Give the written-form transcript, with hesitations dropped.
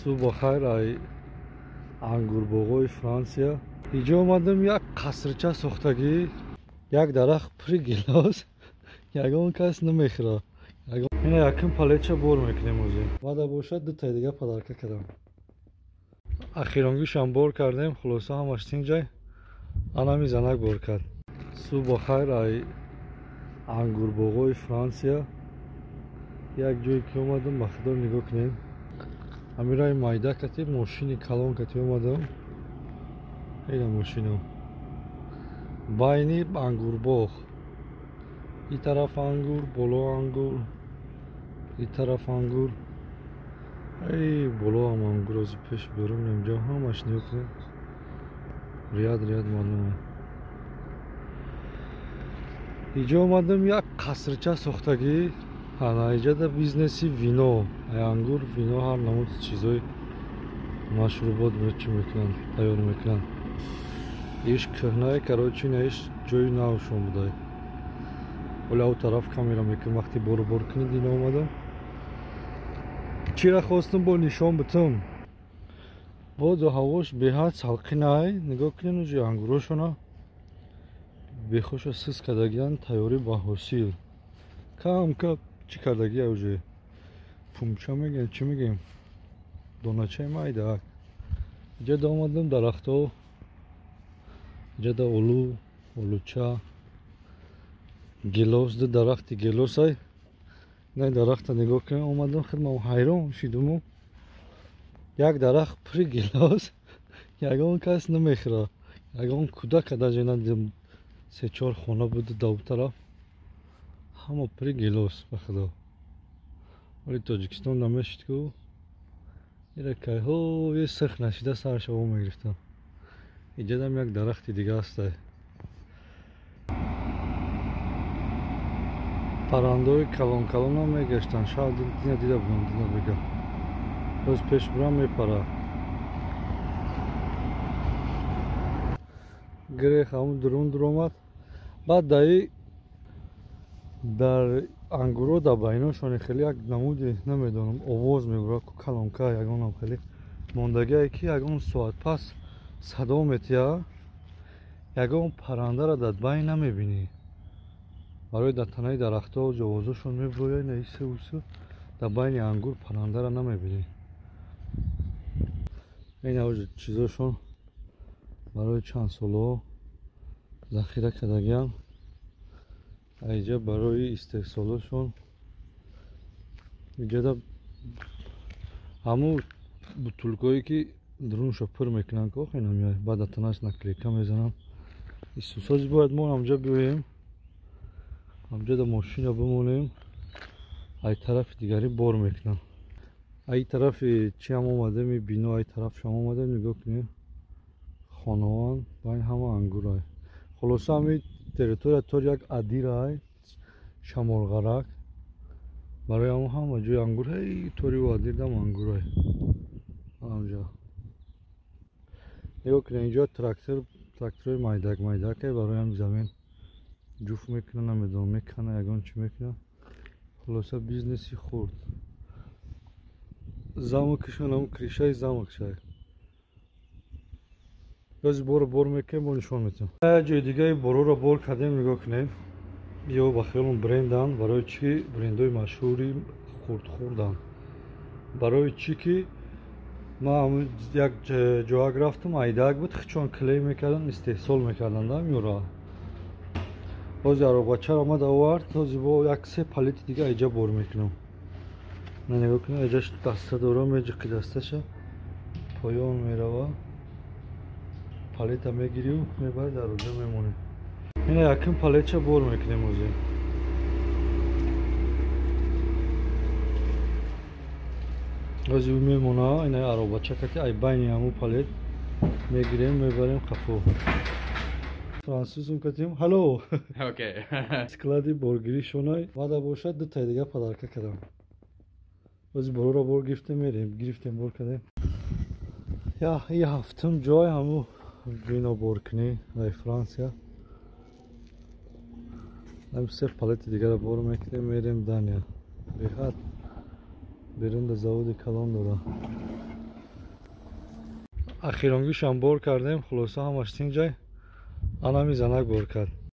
صبح بخیر ای انگورباغای فرانسیا. اینجا اومدم یک قصرچه ساختگی، یک درخت پری گیلاس، یگان کس نمیخوره. این یکم پلیچه بور میکنیم اوزی. بعد باشد دو تا دیگه پدرکه کردم. اخیرانگیش هم بور کردیم، خلاصه همش اینجای انا میزنک بور کرد. صبح بخیر ای انگورباغای فرانسیا. یک جایی که اومدم بخدار نگاه کنیم. امیرای مایده کتی ماشینی کلان کتی اومدم. این ماشینو باینی انگورباغ، این طرف انگور، بالا انگور، این طرف انگور. ای بالا هم انگور از پیش برون اینجا همش نگاه کنیم. ریاد معلومه. اینجا اومدم یک قصرچه ساختگی. اینجا در بیزنسی وینو، انگور، وینو، هر نمود چیزای مشروبات چی میکنن، تیار میکنن. ایش کهنه کراچی نیش جای نوشون بوده. ولی او طرف کامیرا میکنم وقتی بور کنید این اومدم. چی را خواستم با نشان بتم. با دو هواش به حد سلقی نه. نگاه کنین اونجا انگوروشونه بخوش سس کردگیان تیاری با حاصل. کم چی کردگی اوجه پومچه میگن چی میگیم دونچه مایده. اینجا دا اومدم درخت ها، اینجا دا اولوچه گیلاس، ده درخت گیلاس های. نه درخت نگاه کنم اومدم خدمت حیران شدم. یک درخت پری گیلاس، یگان کس نمیخوره. یگان کودک در جنان دیدم 3-4 خانه بود دو طرف همه پری گیلاس بخدا. ولی تاجیکستان نمیشد که ایره که یه سرخ نشیده سرش آقا میگرفتم. اینجا دم یک درخت دیگه است. پرنده‌های کلان هم میگشتن. شاید دیده بودم بگم روز پیش برام میپره. گریخ همون درون آمد. بعد در انگورو در بیناشون خیلی یک نمودی نمیدونم آواز میبره که کلانکه یگان هم خیلی ماندگی که یگان ساعت پس صدا میتیه. یگان پرنده را در بین نمیبینی. برای در تنه درخت ها و جوازشون میبرویه نیسه اوسه در بین انگور پرنده را نمیبینی. این اوج چیزاشون برای چند ساله ذخیره کردگیان. اینجا برای استحصالشون اینجا در همون بطولکایی که درونشو پر میکنن که خیلی نمیای. بعد تنهاش نکلیکه میزنن. این سوساج باید ما همجا بیاییم، همجا در ماشین بمونیم. ای طرف دیگری بار میکنن. ای طرف چی هم اومده میبینو. ای طرف شما اومده نگاه کنیم خانوان باین همه انگور های. خلاصه همی تریتوری طور یک عدیر های شمال غرق برای همه جای انگور های طوری و عدیر دم انگور های همجا. نگاه کنیم اینجا تراکتور مایدک برای هم زمین جوف میکنه نمیدونم میکنه یگان چی میکنه. خلاصه بیزنسی خورد. زمکشون هم کریشه زمک شاید باز بور میکنیم با نشان میتونم. جای دیگه برو را بور کردیم. نگاه کنیم یا بخیرون برندن. برای چی برندهای مشهوری خوردن. برای چی که ما هم یک جا رفتم ایدک بود چون کلی میکردن استحصال میکردن دم یورا. باز یارو بچه را آمد آورد تازی با یک 3 پلیت دیگه اینجا بور میکنم. نگاه کنیم اینجاش دسته دارم اینجا که دستشه پایان میروه پلیت هم میگیری و میبری در اونجا میمونه. این یکم پلیتچه بور میکنیم اوزی. اوزی میمونه. این عرباچه که ای بینی همون پلیت میگیریم میبریم خفو. فرانسوز هم کتیم هلو اوکی سکلادی بورگیری شونای بعد باشد دو تا دیگه پدرکه کردم. اوزی برو را بور گرفتیم بور کردیم. یا یه هفتم جای همون وینو بور کنی در فرانسیا. هم 3 پلیت دیگه را بور میکنیم میریم دنیا. به حد برند زود کلان داره. ахиронгишам бор кардем, хулоса ҳамаш тинҷай. Анами занак бор кард.